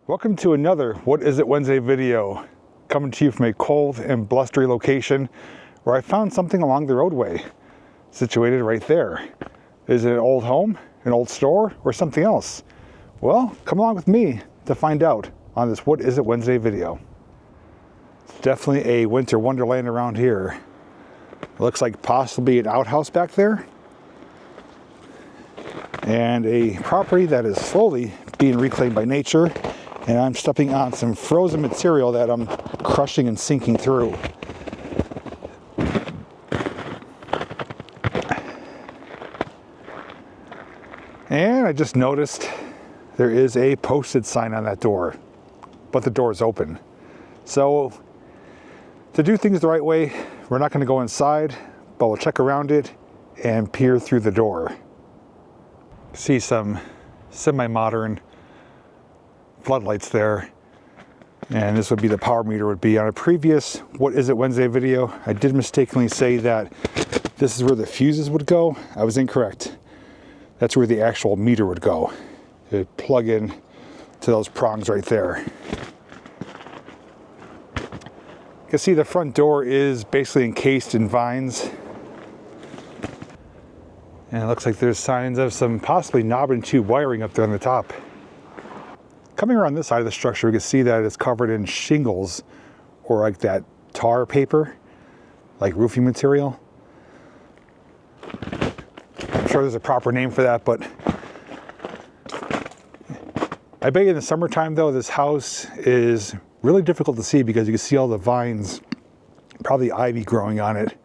Welcome to another What Is It Wednesday video, coming to you from a cold and blustery location where I found something along the roadway, situated right there. Is it an old home, an old store, or something else? Well, come along with me to find out on this What Is It Wednesday video. It's definitely a winter wonderland around here. It looks like possibly an outhouse back there, and a property that is slowly being reclaimed by nature. And I'm stepping on some frozen material that I'm crushing and sinking through. And I just noticed there is a posted sign on that door, but the door is open. So to do things the right way, we're not going to go inside, but we'll check around it and peer through the door. See some semi-modern floodlights there, and this would be the power meter would be. On a previous What Is It Wednesday video, I did mistakenly say that this is where the fuses would go. I was incorrect. That's where the actual meter would go. It would plug in to those prongs right there. You can see the front door is basically encased in vines, and it looks like there's signs of some possibly knob and tube wiring up there on the top. Coming around this side of the structure, we can see that it's covered in shingles, or like that tar paper, like roofing material. I'm sure there's a proper name for that, but I bet you in the summertime though, this house is really difficult to see because you can see all the vines, probably ivy growing on it.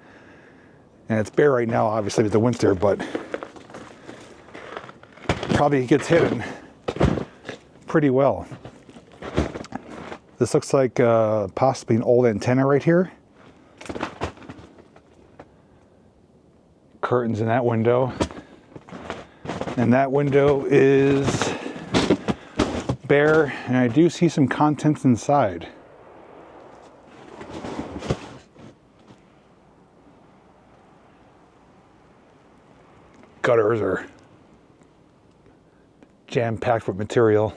And it's bare right now, obviously with the winter, but probably gets hidden pretty well. This looks like possibly an old antenna right here. Curtains in that window. And that window is bare, and I do see some contents inside. Gutters are jam-packed with material.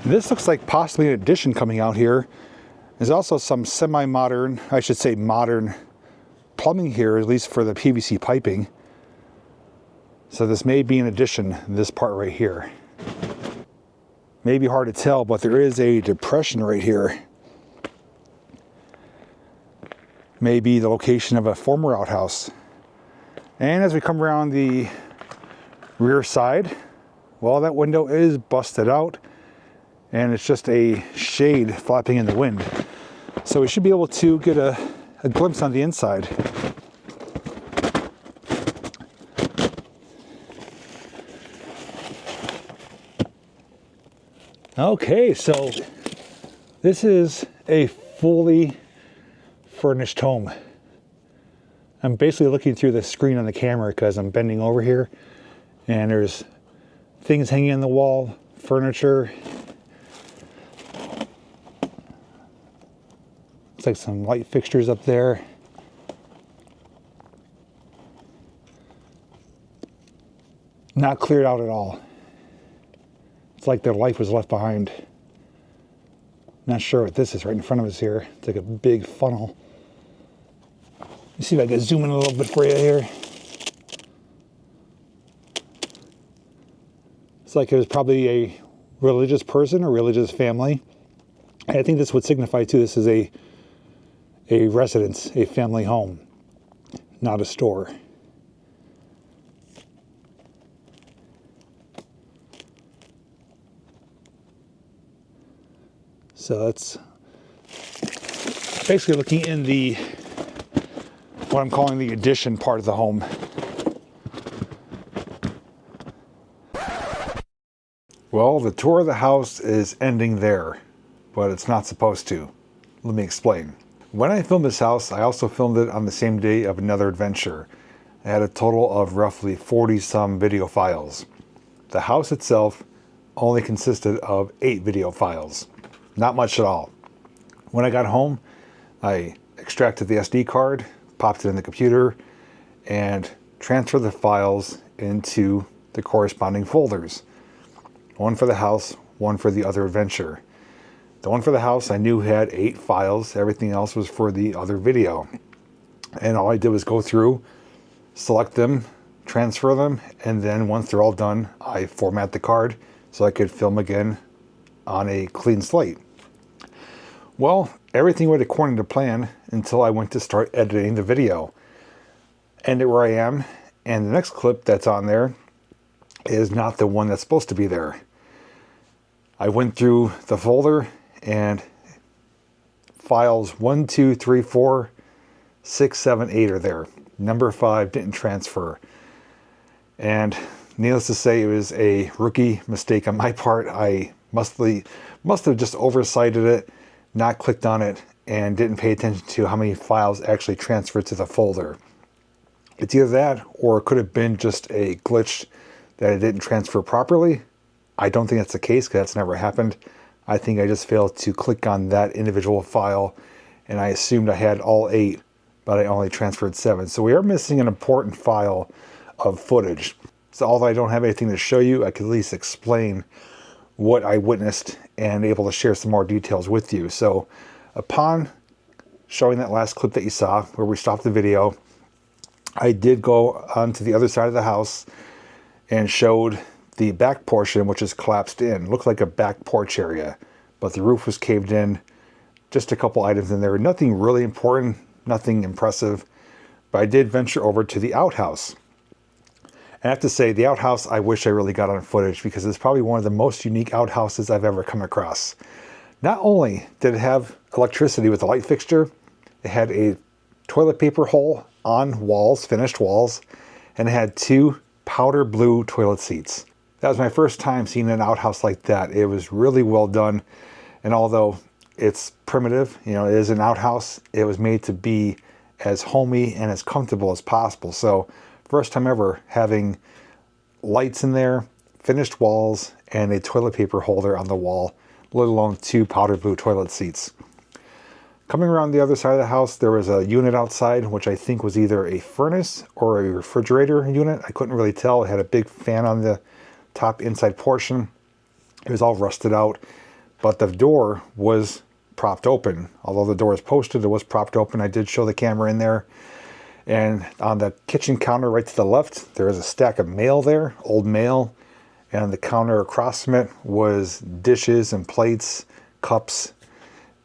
This looks like possibly an addition coming out here. There's also some semi-modern, I should say modern, plumbing here, at least for the PVC piping. So this may be an addition, this part right here. Maybe hard to tell, but there is a depression right here. Maybe the location of a former outhouse. And as we come around the rear side, well, that window is busted out, and it's just a shade flapping in the wind. So we should be able to get a glimpse on the inside. Okay, so this is a fully furnished home. I'm basically looking through the screen on the camera because I'm bending over here, and there's things hanging on the wall, furniture. Looks like some light fixtures up there. Not cleared out at all. It's like their life was left behind. Not sure what this is right in front of us here. It's like a big funnel. Let me see if I can zoom in a little bit for you here. It's like it was probably a religious person or religious family. And I think this would signify too, this is a residence, a family home, not a store. So that's basically looking in the, what I'm calling the addition part of the home. Well, the tour of the house is ending there, but it's not supposed to. Let me explain. When I filmed this house, I also filmed it on the same day of another adventure. I had a total of roughly 40 some video files. The house itself only consisted of 8 video files. Not much at all. When I got home, I extracted the SD card, popped it in the computer, and transferred the files into the corresponding folders. One for the house, one for the other adventure. The one for the house I knew had 8 files. Everything else was for the other video. And all I did was go through, select them, transfer them, and then once they're all done, I format the card so I could film again on a clean slate. Well, everything went according to plan until I went to start editing the video. And where I am, and the next clip that's on there is not the one that's supposed to be there. I went through the folder and files 1, 2, 3, 4, 6, 7, 8 are there. Number 5 didn't transfer. And needless to say, it was a rookie mistake on my part. I must have just oversighted it, not clicked on it, and didn't pay attention to how many files actually transferred to the folder. It's either that, or it could have been just a glitch that it didn't transfer properly. I don't think that's the case, because that's never happened. I think I just failed to click on that individual file, and I assumed I had all 8, but I only transferred 7. So we are missing an important file of footage. So although I don't have anything to show you, I could at least explain what I witnessed and able to share some more details with you. So upon showing that last clip that you saw where we stopped the video, I did go onto the other side of the house and showed the back portion, which is collapsed in. It looked like a back porch area, but the roof was caved in. Just a couple items in there. Nothing really important, nothing impressive, but I did venture over to the outhouse. And I have to say, the outhouse, I wish I really got on footage, because it's probably one of the most unique outhouses I've ever come across. Not only did it have electricity with a light fixture, it had a toilet paper hole on walls, finished walls, and it had 2 powder blue toilet seats. That was my first time seeing an outhouse like that. It was really well done. And although it's primitive, you know, it is an outhouse, it was made to be as homey and as comfortable as possible. So first time ever having lights in there, finished walls, and a toilet paper holder on the wall, let alone 2 powder blue toilet seats. Coming around the other side of the house, there was a unit outside, which I think was either a furnace or a refrigerator unit. I couldn't really tell. It had a big fan on the top inside portion. It was all rusted out, but the door was propped open. Although the door is posted, it was propped open. I did show the camera in there. And on the kitchen counter right to the left, there is a stack of mail there, old mail. And on the counter across from it was dishes and plates, cups.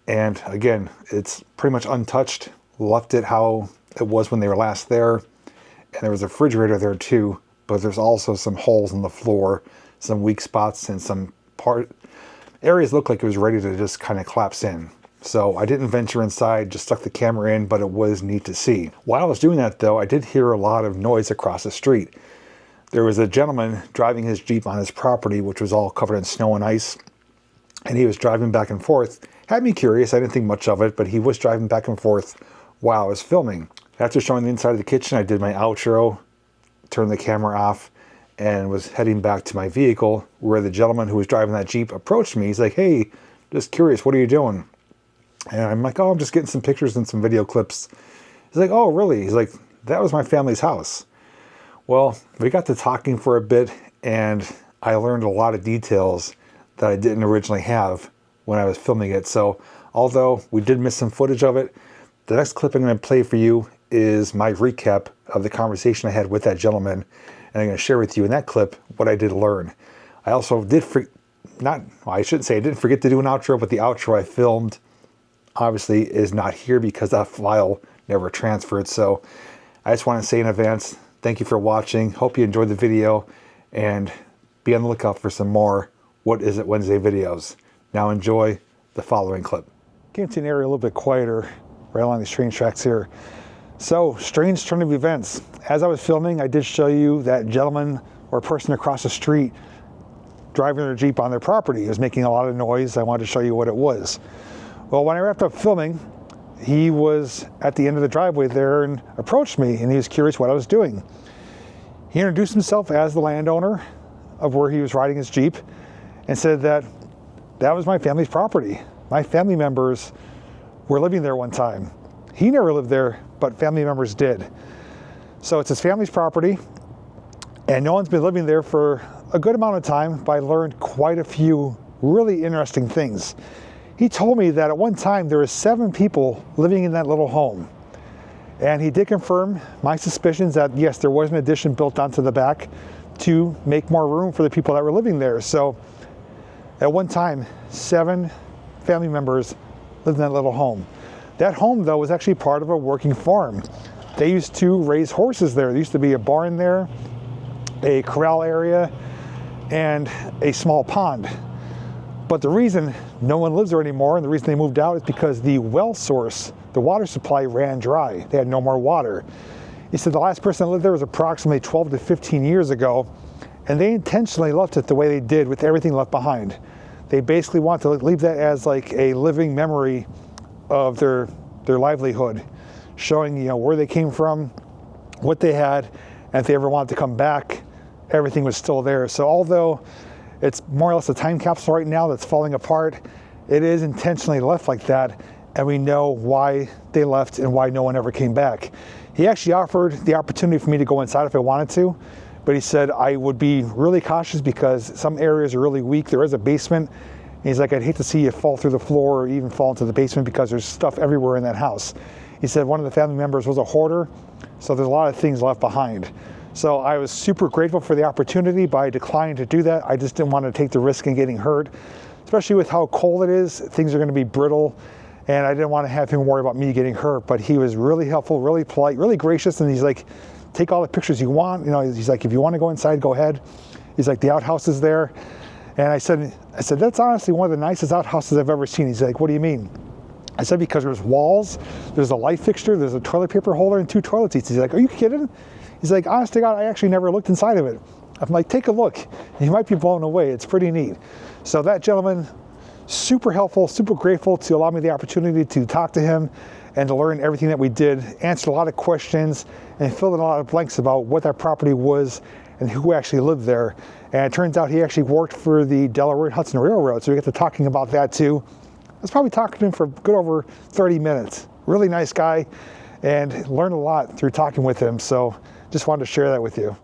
And again, it's pretty much untouched. Left it how it was when they were last there. And there was a refrigerator there too, but there's also some holes in the floor, some weak spots, and some areas look like it was ready to just kind of collapse in. So I didn't venture inside, just stuck the camera in, but it was neat to see. While I was doing that though, I did hear a lot of noise across the street. There was a gentleman driving his Jeep on his property, which was all covered in snow and ice. And he was driving back and forth. Had me curious, I didn't think much of it, but he was driving back and forth while I was filming. After showing the inside of the kitchen, I did my outro, turned the camera off, and was heading back to my vehicle, where the gentleman who was driving that Jeep approached me. He's like, "Hey, just curious, what are you doing?" And I'm like, "Oh, I'm just getting some pictures and some video clips." He's like, "Oh, really?" He's like, "That was my family's house." Well, we got to talking for a bit, and I learned a lot of details that I didn't originally have when I was filming it. So although we did miss some footage of it, the next clip I'm going to play for you is my recap of the conversation I had with that gentleman. And I'm going to share with you in that clip what I did learn. I also did I shouldn't say I didn't forget to do an outro, but the outro I filmed obviously is not here because that file never transferred. So I just want to say in advance, thank you for watching. Hope you enjoyed the video, and be on the lookout for some more What Is It Wednesday videos. Now enjoy the following clip. Getting to an area a little bit quieter right along these train tracks here. So, strange turn of events. As I was filming, I did show you that gentleman or person across the street driving their Jeep on their property. It was making a lot of noise. I wanted to show you what it was. Well, when I wrapped up filming, he was at the end of the driveway there and approached me, and he was curious what I was doing. He introduced himself as the landowner of where he was riding his Jeep and said that that was my family's property. My family members were living there one time. He never lived there, but family members did. So it's his family's property, and no one's been living there for a good amount of time, but I learned quite a few really interesting things. He told me that at one time there were 7 people living in that little home. And he did confirm my suspicions that yes, there was an addition built onto the back to make more room for the people that were living there. So at one time, 7 family members lived in that little home. That home, though, was actually part of a working farm. They used to raise horses there. There used to be a barn there, a corral area, and a small pond. But the reason no one lives there anymore, and the reason they moved out, is because the well source, the water supply, ran dry. They had no more water. He said the last person that lived there was approximately 12 to 15 years ago, and they intentionally left it the way they did with everything left behind. They basically want to leave that as like a living memory of their livelihood, showing, you know, where they came from, what they had, and if they ever wanted to come back, everything was still there. So although it's more or less a time capsule right now that's falling apart, it is intentionally left like that, and we know why they left and why no one ever came back. He actually offered the opportunity for me to go inside if I wanted to, but he said I would be really cautious because some areas are really weak. There is a basement. And he's like, I'd hate to see you fall through the floor or even fall into the basement because there's stuff everywhere in that house. He said one of the family members was a hoarder, so there's a lot of things left behind. So I was super grateful for the opportunity, but I declined to do that. I just didn't want to take the risk in getting hurt, especially with how cold it is. Things are going to be brittle, and I didn't want to have him worry about me getting hurt. But he was really helpful, really polite, really gracious, and he's like, take all the pictures you want. You know, he's like, if you want to go inside, go ahead. He's like, the outhouse is there. And I said, that's honestly one of the nicest outhouses I've ever seen. He's like, what do you mean? I said, because there's walls, there's a light fixture, there's a toilet paper holder, and 2 toilet seats. He's like, are you kidding? He's like, honest to God, I actually never looked inside of it. I'm like, take a look. You might be blown away. It's pretty neat. So that gentleman, super helpful, super grateful to allow me the opportunity to talk to him and to learn everything that we did, answered a lot of questions, and filled in a lot of blanks about what that property was and who actually lived there. And it turns out he actually worked for the Delaware and Hudson Railroad, so we got to talking about that too. I was probably talking to him for good over 30 minutes. Really nice guy, and learned a lot through talking with him, so just wanted to share that with you.